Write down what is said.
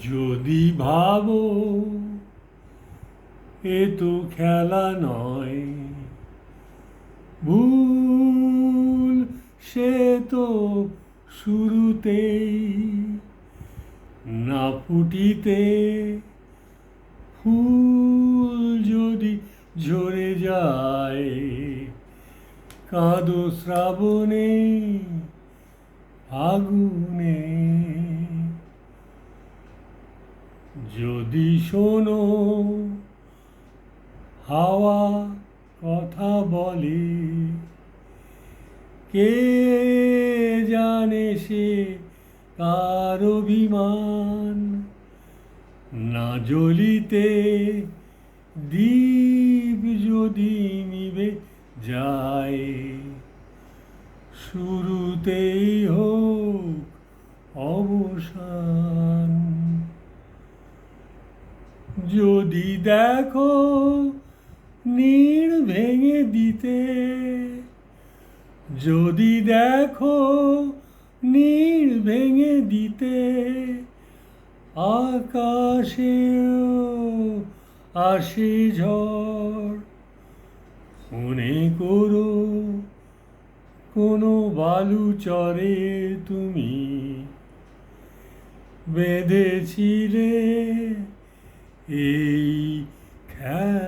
যদি ভাবো এ তো খেলা নয়, ভুল সে তো শুরুতেই। না ফুটিতে ফুল যদি ঝরে যায়, কাঁদো শ্রাবণে ফাগুনে। যদি শোনো হাওয়া কথা বলে, কে জানে সে কার অভিমান। না জ্বলিতে দীপ যদি নিভে যায়, শুরুতেই হোক অবসান। যদি দেখো নীড় ভেঙে দিতে, যদি দেখো নীড় ভেঙে দিতে, আকাশেও আসে ঝড়। মনে করো কোনো বালুচরে তুমি বেঁধেছিলে এই খেলা।